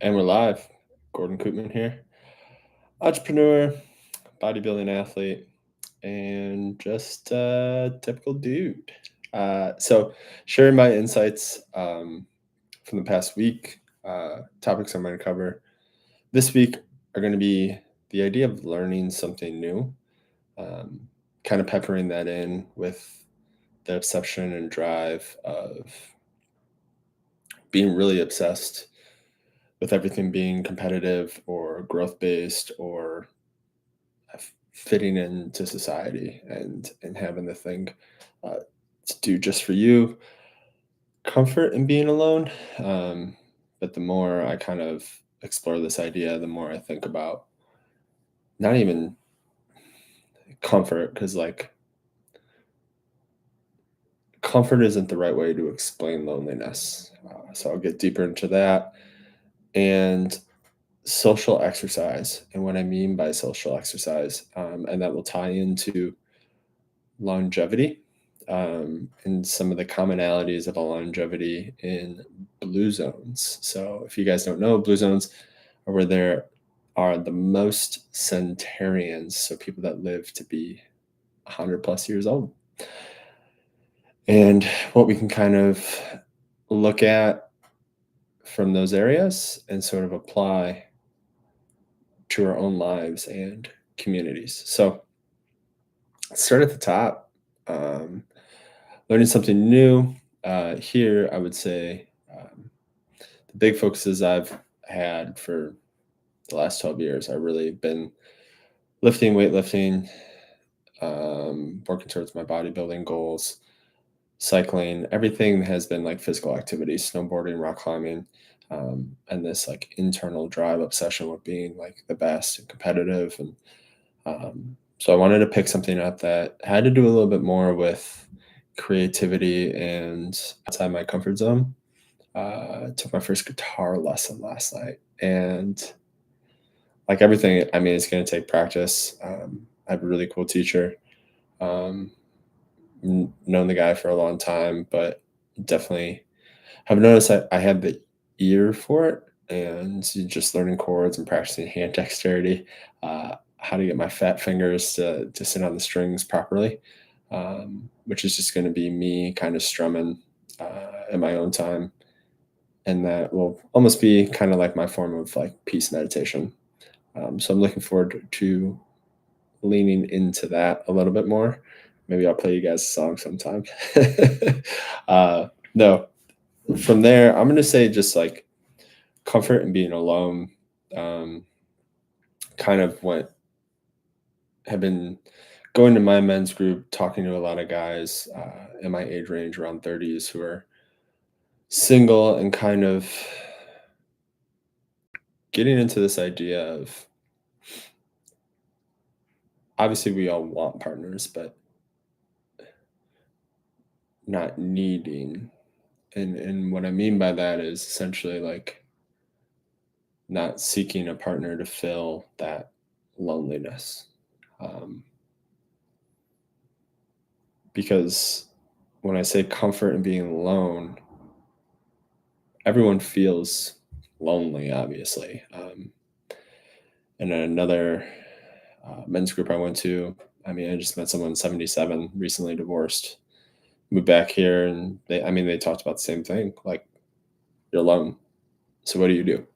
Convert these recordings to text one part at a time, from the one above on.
And we're live. Gordon Koopman here. Entrepreneur, bodybuilding athlete, and just a typical dude. So, sharing my insights from the past week, topics I'm going to cover this week are going to be the idea of learning something new, um, kind of peppering that in with the obsession and drive of being really obsessed with everything being competitive or growth based or fitting into society and having the thing uh, to do just for you, comfort in being alone. But the more I kind of explore this idea, the more I think about not even comfort, because like comfort isn't the right way to explain loneliness. So I'll get deeper into that. And social exercise, and what I mean by social exercise, and that will tie into longevity, and some of the commonalities of a longevity in blue zones. So, if you guys don't know, blue zones are where there are the most centenarians, so people that live to be 100 plus years old. And what we can kind of look at from those areas and sort of apply to our own lives and communities. So, let's start at the top. Um, Learning something new. Here, I would say the big focuses I've had for the last 12 years are really been lifting, weightlifting, working towards my bodybuilding goals, cycling. Everything has been like physical activity, snowboarding, rock climbing, and this like internal drive obsession with being like the best and competitive. And so I wanted to pick something up that had to do a little bit more with creativity and outside my comfort zone. Took my first guitar lesson last night, and like everything, I mean, it's going to take practice. I have a really cool teacher. Um, Known the guy for a long time, but definitely have noticed that I have the ear for it, and just learning chords and practicing hand dexterity, how to get my fat fingers to sit on the strings properly, which is just going to be me kind of strumming in my own time, and that will almost be kind of like my form of like peace meditation. So I'm looking forward to leaning into that a little bit more. Maybe I'll play you guys a song sometime. No, from there, I'm going to say just like comfort and being alone. Um, Kind of what have been going to my men's group, talking to a lot of guys in my age range around 30s who are single and kind of getting into this idea of obviously we all want partners, but not needing. And what I mean by that is essentially like not seeking a partner to fill that loneliness. Um, because when I say comfort and being alone, everyone feels lonely, obviously. And another men's group I went to, I mean, I just met someone 77, recently divorced, moved back here, and they talked about the same thing. Like, you're alone. So what do you do?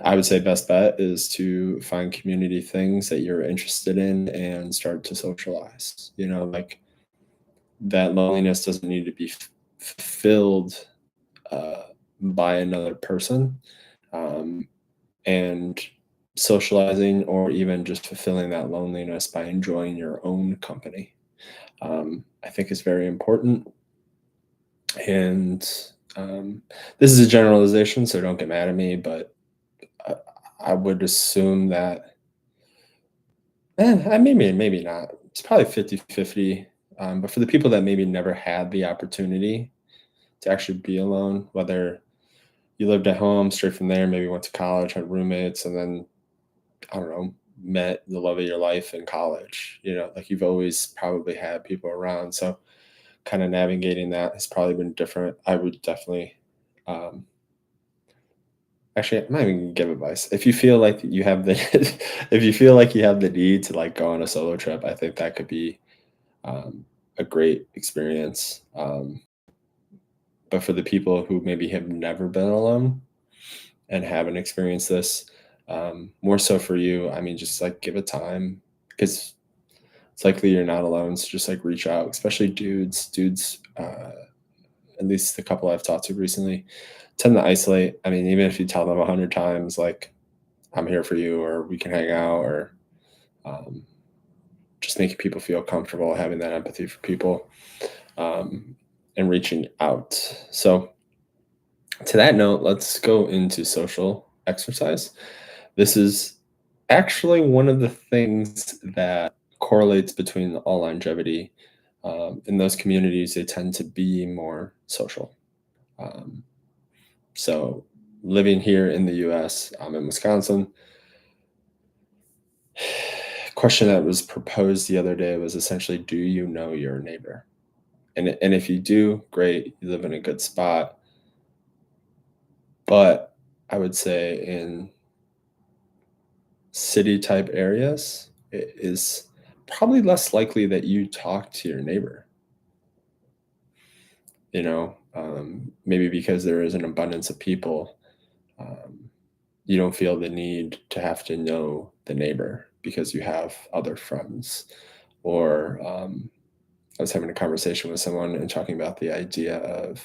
I would say best bet is to find community things that you're interested in and start to socialize. Like that loneliness doesn't need to be filled uh, by another person. Um, and socializing or even just fulfilling that loneliness by enjoying your own company, I think is very important. And this is a generalization, so don't get mad at me, but I, I would assume that, maybe not. It's probably 50-50. But for the people that maybe never had the opportunity to actually be alone, whether you lived at home straight from there, maybe went to college, had roommates, and then, I don't know, met the love of your life in college, like you've always probably had people around. So kind of navigating that has probably been different. I would definitely Um, Actually, I might even give advice. If you feel like you have the if you feel like you have the need to like go on a solo trip, I think that could be um, a great experience. But for the people who maybe have never been alone and haven't experienced this, more so for you, I mean, just like give it time because it's likely you're not alone. So just like reach out, especially dudes. Dudes, at least the couple I've talked to recently, tend to isolate. I mean, even if you tell them 100 times, like I'm here for you, or we can hang out, or um, just making people feel comfortable, having that empathy for people, um, and reaching out. So, to that note, let's go into social exercise. This is actually one of the things that correlates between all longevity. In those communities, they tend to be more social. Um, so, living here in the US, I'm in Wisconsin. Question that was proposed the other day was essentially, do you know your neighbor? And if you do, great, you live in a good spot. But I would say in city type areas, it is probably less likely that you talk to your neighbor, maybe because there is an abundance of people. Um, you don't feel the need to have to know the neighbor because you have other friends. Or I was having a conversation with someone and talking about the idea of,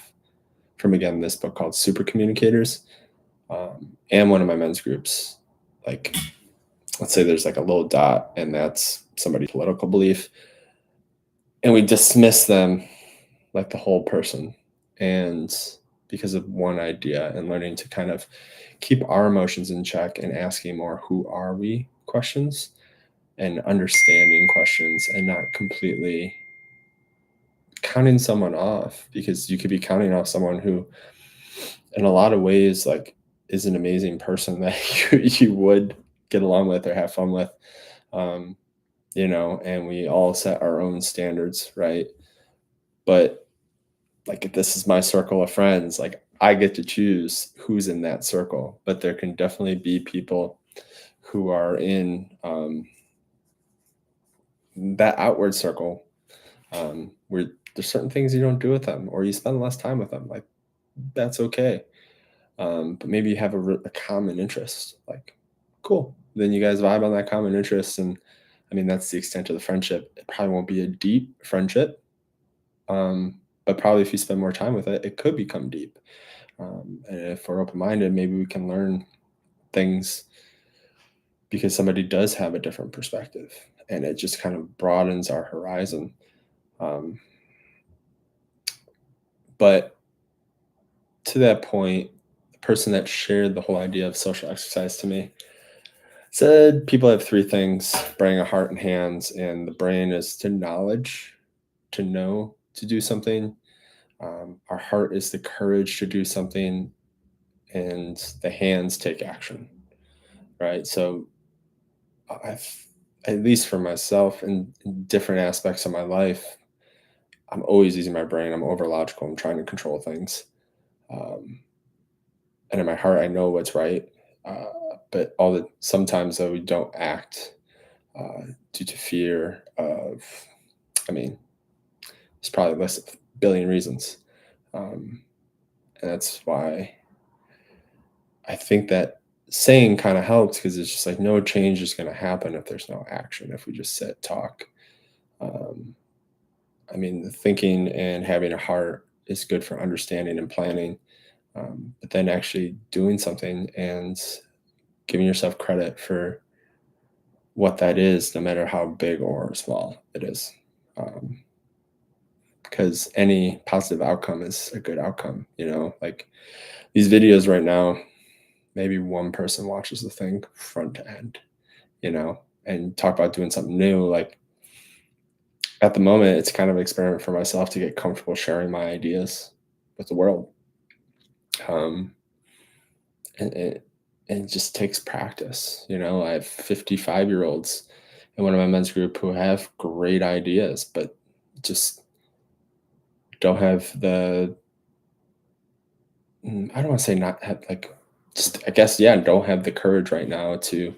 from again, this book called Super Communicators, and one of my men's groups. Like, let's say there's like a little dot, and that's somebody's political belief, and we dismiss them like the whole person. And because of one idea, and learning to kind of keep our emotions in check and asking more who are we questions and understanding questions, and not completely counting someone off, because you could be counting off someone who in a lot of ways like is an amazing person that you would get along with or have fun with. um, and we all set our own standards, right? But like, if this is my circle of friends, like I get to choose who's in that circle. But there can definitely be people who are in that outward circle, where there's certain things you don't do with them, or you spend less time with them. Like, that's okay. But maybe you have a common interest. Like, cool. Then you guys vibe on that common interest, and I mean that's the extent of the friendship. It probably won't be a deep friendship, but probably if you spend more time with it, it could become deep. And if we're open minded, maybe we can learn things because somebody does have a different perspective, and it just kind of broadens our horizon. Um, but to that point, the person that shared the whole idea of social exercise to me said people have three things: brain, a heart, and hands. And the brain is to knowledge, to know to do something. Our heart is the courage to do something, and the hands take action, right? So I've, at least for myself, in different aspects of my life, I'm always using my brain. I'm over logical. I'm trying to control things. Um, and in my heart, I know what's right. Uh, but sometimes though we don't act uh, due to fear of, I mean, there's probably less of a billion reasons. Um, and that's why I think that saying kind of helps, because it's just like no change is going to happen if there's no action, if we just sit, talk. Um, I mean, the thinking and having a heart is good for understanding and planning, but then actually doing something and giving yourself credit for what that is, no matter how big or small it is. Because any positive outcome is a good outcome, like these videos right now, maybe one person watches the thing front to end, and talk about doing something new. Like, at the moment, it's kind of an experiment for myself to get comfortable sharing my ideas with the world. Um, and it just takes practice. I have 55-year-olds in one of my men's group who have great ideas, but just don't have the I don't want to say not have like, just I guess, yeah, don't have the courage right now to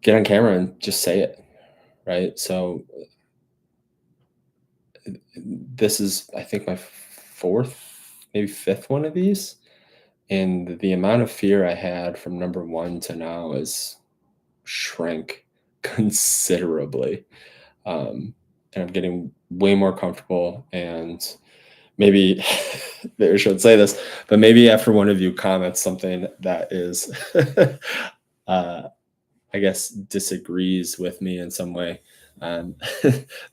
get on camera and just say it, right? So this is, I think, my fourth, maybe fifth one of these, and the amount of fear I had from number one to now is shrank considerably. And I'm getting way more comfortable. And maybe I should say this, but maybe after one of you comments something that is, uh, I guess, disagrees with me in some way, um,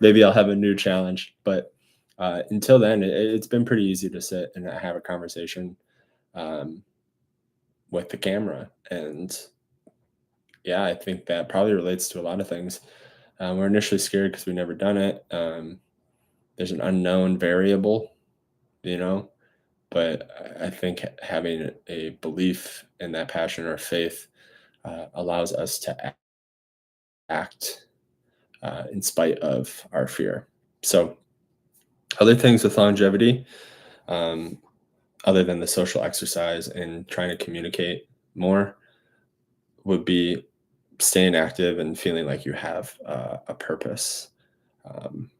maybe I'll have a new challenge. But until then, it's been pretty easy to sit and have a conversation um, with the camera. And yeah, I think that probably relates to a lot of things. We're initially scared because we've never done it. There's an unknown variable, you know, but I think having a belief in that passion or faith allows us to act in spite of our fear. So, other things with longevity, um, other than the social exercise and trying to communicate more, would be staying active and feeling like you have a purpose. Um,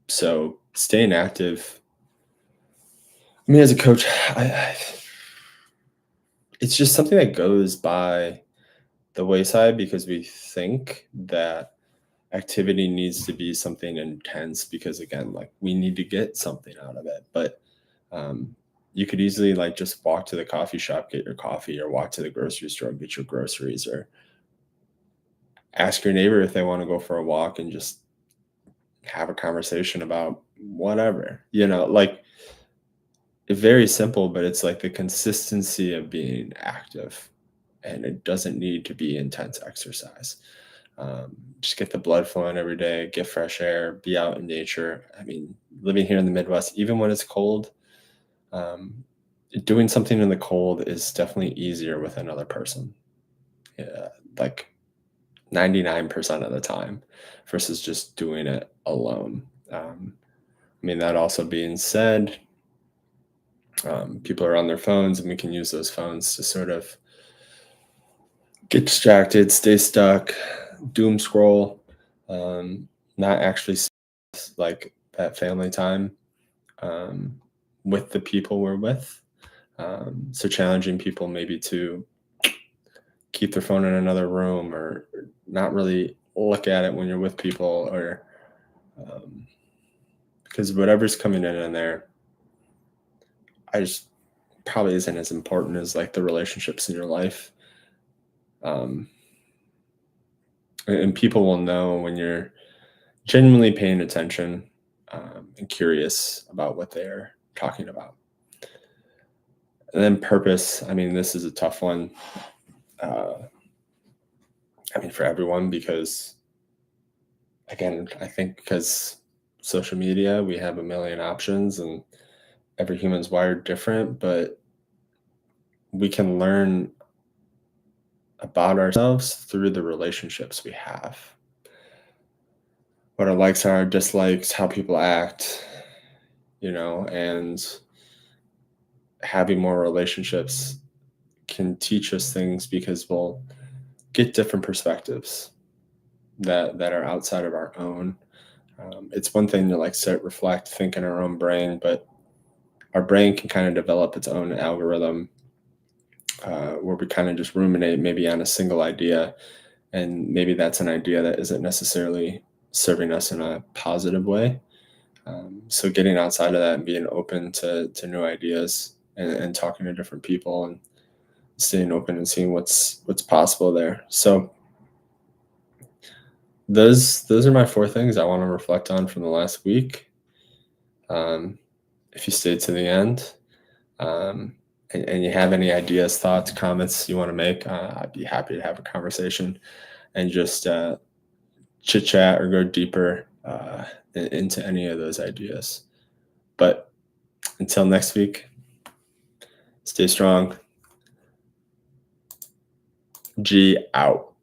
so, staying active. I mean, as a coach, it's just something that goes by the wayside because we think that activity needs to be something intense because, again, like, we need to get something out of it. But um, you could easily, like, just walk to the coffee shop, get your coffee, or walk to the grocery store, get your groceries, or ask your neighbor if they want to go for a walk and just have a conversation about whatever, like, very simple, but it's like the consistency of being active, and it doesn't need to be intense exercise. Just get the blood flowing every day, get fresh air, be out in nature. I mean, living here in the Midwest, even when it's cold, um, doing something in the cold is definitely easier with another person. Yeah, like 99% of the time versus just doing it alone. I mean, that also being said, people are on their phones, and we can use those phones to sort of get distracted, stay stuck, doom scroll, not actually like that family time um, with the people we're with. So challenging people maybe to keep their phone in another room or not really look at it when you're with people, or um, because whatever's coming in there, I just probably isn't as important as like the relationships in your life. Um, and people will know when you're genuinely paying attention and curious about what they're talking about. And then purpose. I mean, this is a tough one. Uh, I mean, for everyone, because again, I think because social media, we have a million options, and every human's wired different, but we can learn about ourselves through the relationships we have. What our likes are, dislikes, how people act, and having more relationships can teach us things because we'll get different perspectives that are outside of our own. It's one thing to like sit, reflect, think in our own brain, but our brain can kind of develop its own algorithm where we kind of just ruminate maybe on a single idea, and maybe that's an idea that isn't necessarily serving us in a positive way. So getting outside of that and being open to new ideas, and talking to different people, and staying open and seeing what's possible there. So those are my four things I want to reflect on from the last week. Um, if you stayed to the end, um, and you have any ideas, thoughts, comments you want to make, I'd be happy to have a conversation and just chit chat or go deeper into any of those ideas. But until next week, stay strong. G out.